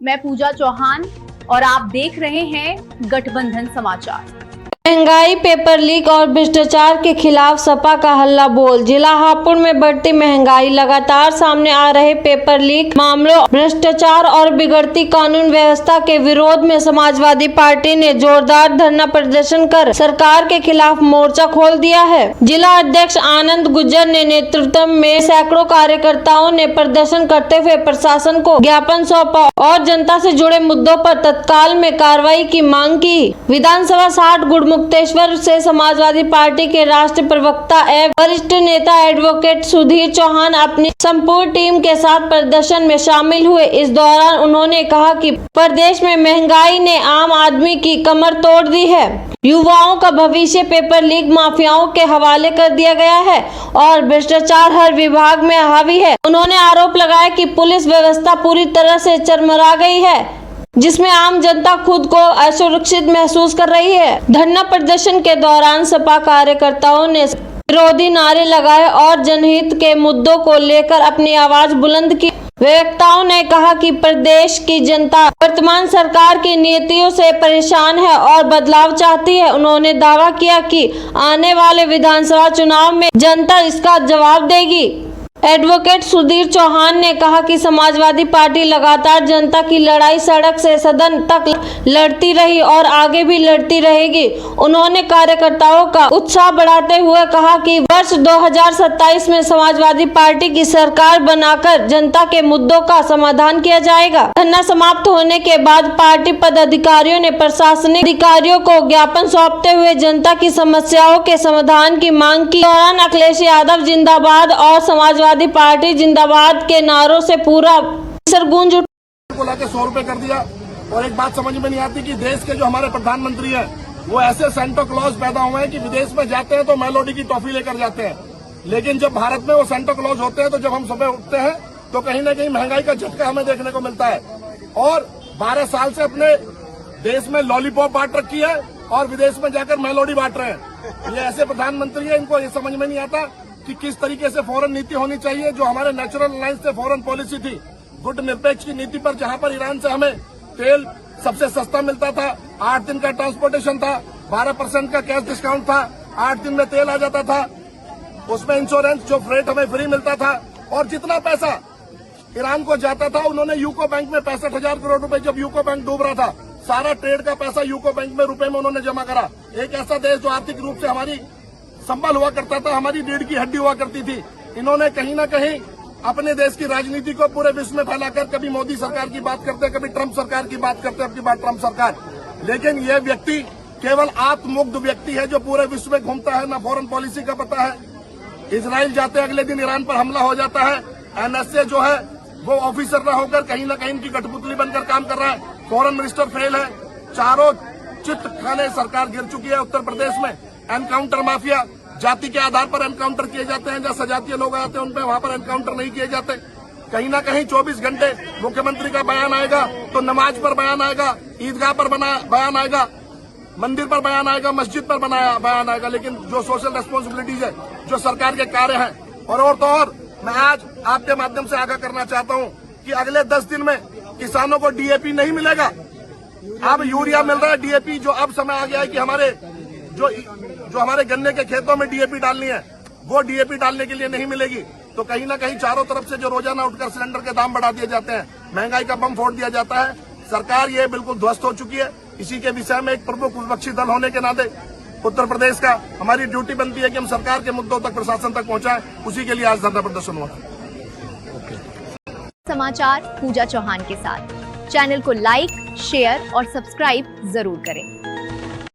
मैं पूजा चौहान और आप देख रहे हैं गठबंधन समाचार। महंगाई, पेपर लीक और भ्रष्टाचार के खिलाफ सपा का हल्ला बोल। जिला हापुड़ में बढ़ती महंगाई, लगातार सामने आ रहे पेपर लीक मामलों, भ्रष्टाचार और बिगड़ती कानून व्यवस्था के विरोध में समाजवादी पार्टी ने जोरदार धरना प्रदर्शन कर सरकार के खिलाफ मोर्चा खोल दिया है। जिला अध्यक्ष आनंद गुज्जर ने नेतृत्व में सैकड़ों कार्यकर्ताओं ने प्रदर्शन करते हुए प्रशासन को ज्ञापन सौंपा और जनता से जुड़े मुद्दों पर तत्काल में कार्रवाई की मांग की। विधानसभा 60 मुक्तेश्वर से समाजवादी पार्टी के राष्ट्रीय प्रवक्ता एवं वरिष्ठ नेता एडवोकेट सुधीर चौहान अपनी संपूर्ण टीम के साथ प्रदर्शन में शामिल हुए। इस दौरान उन्होंने कहा कि प्रदेश में महंगाई ने आम आदमी की कमर तोड़ दी है, युवाओं का भविष्य पेपर लीक माफियाओं के हवाले कर दिया गया है और भ्रष्टाचार हर विभाग में हावी है। उन्होंने आरोप लगाया कि पुलिस व्यवस्था पूरी तरह से चरमरा गई है, जिसमें आम जनता खुद को असुरक्षित महसूस कर रही है। धरना प्रदर्शन के दौरान सपा कार्यकर्ताओं ने विरोधी नारे लगाए और जनहित के मुद्दों को लेकर अपनी आवाज बुलंद की। वक्ताओं ने कहा कि प्रदेश की जनता वर्तमान सरकार की नीतियों से परेशान है और बदलाव चाहती है। उन्होंने दावा किया कि आने वाले विधानसभा चुनाव में जनता इसका जवाब देगी। एडवोकेट सुधीर चौहान ने कहा कि समाजवादी पार्टी लगातार जनता की लड़ाई सड़क से सदन तक लड़ती रही और आगे भी लड़ती रहेगी। उन्होंने कार्यकर्ताओं का उत्साह बढ़ाते हुए कहा कि वर्ष 2027 में समाजवादी पार्टी की सरकार बनाकर जनता के मुद्दों का समाधान किया जाएगा। धरना समाप्त होने के बाद पार्टी पदाधिकारियों ने प्रशासनिक अधिकारियों को ज्ञापन सौंपते हुए जनता की समस्याओं के समाधान की मांग की। दौरान अखिलेश यादव जिंदाबाद और समाजवादी पार्टी जिंदाबाद के नारों से पूरा सरगूंज को लाके 100 रुपए कर दिया। और एक बात समझ में नहीं आती कि देश के जो हमारे प्रधानमंत्री हैं वो ऐसे सेंटा क्लॉज पैदा हुए हैं कि विदेश में जाते हैं तो मेलोडी की टॉफी लेकर जाते हैं, लेकिन जब भारत में वो सेंटा क्लॉज होते हैं तो जब हम सुबह उठते हैं तो कहीं न कहीं महंगाई का झटका हमें देखने को मिलता है। और 12 साल से अपने देश में लॉलीपॉप बांट रखी है और विदेश में जाकर मेलोडी बांट रहे हैं। ये ऐसे प्रधानमंत्री है, इनको ये समझ में नहीं आता कि किस तरीके से फॉरेन नीति होनी चाहिए। जो हमारे नेचुरल अलायंस से फॉरेन पॉलिसी थी, गुट निरपेक्ष की नीति पर, जहां पर ईरान से हमें तेल सबसे सस्ता मिलता था, 8 दिन का ट्रांसपोर्टेशन था, 12% का कैश डिस्काउंट था, 8 दिन में तेल आ जाता था, उसमें इंश्योरेंस जो फ्रेट हमें फ्री मिलता था, और जितना पैसा ईरान को जाता था उन्होंने यूको बैंक में 65,000 करोड़ रुपए, जब यूको बैंक डूब रहा था, सारा ट्रेड का पैसा यूको बैंक में रुपए में उन्होंने जमा करा। एक ऐसा देश जो आर्थिक रूप से हमारी संबल हुआ करता था, हमारी रीढ़ की हड्डी हुआ करती थी, इन्होंने कहीं न कहीं अपने देश की राजनीति को पूरे विश्व में फैलाकर कभी मोदी सरकार की बात करते, कभी ट्रंप सरकार की बात करते, अब की बात ट्रंप सरकार। लेकिन ये व्यक्ति केवल आत्ममुग्ध व्यक्ति है जो पूरे विश्व में घूमता है, ना फॉरेन पॉलिसी का पता है। इजराइल जाते अगले दिन ईरान पर हमला हो जाता है। एनएसए जो है वो ऑफिसर न होकर कहीं न कहीं इनकी कठपुतली बनकर काम कर रहा है। फॉरेन मिनिस्टर फेल है। चारों चित खाने सरकार गिर चुकी है उत्तर प्रदेश में। एनकाउंटर माफिया, जाति के आधार पर एनकाउंटर किए जाते हैं, जहां सजातीय लोग आते हैं उन पर वहां पर एनकाउंटर नहीं किए जाते। कहीं ना कहीं 24 घंटे मुख्यमंत्री का बयान आएगा तो नमाज पर बयान आएगा, ईदगाह पर बयान आएगा, मंदिर पर बयान आएगा, मस्जिद पर बयान आएगा, लेकिन जो सोशल रेस्पॉन्सिबिलिटीज है, जो सरकार के कार्य हैं, और तो और मैं आज आपके माध्यम से आगाह करना चाहता हूं कि अगले 10 दिन में किसानों को डीएपी नहीं मिलेगा। अब यूरिया मिल रहा है, डीएपी जो अब समय आ गया है कि हमारे जो हमारे गन्ने के खेतों में डीएपी डालनी है, वो डीएपी डालने के लिए नहीं मिलेगी। तो कहीं ना कहीं चारों तरफ से जो रोजाना उठकर सिलेंडर के दाम बढ़ा दिए जाते हैं, महंगाई का बम फोड़ दिया जाता है। सरकार ये बिल्कुल ध्वस्त हो चुकी है। इसी के विषय में एक प्रमुख विपक्षी दल होने के नाते उत्तर प्रदेश का हमारी ड्यूटी बनती है कि हम सरकार के मुद्दों तक, प्रशासन तक पहुंचाएं। उसी के लिए आज धरना प्रदर्शन हुआ। समाचार पूजा चौहान के साथ। चैनल को लाइक, शेयर और सब्सक्राइब जरूर करें।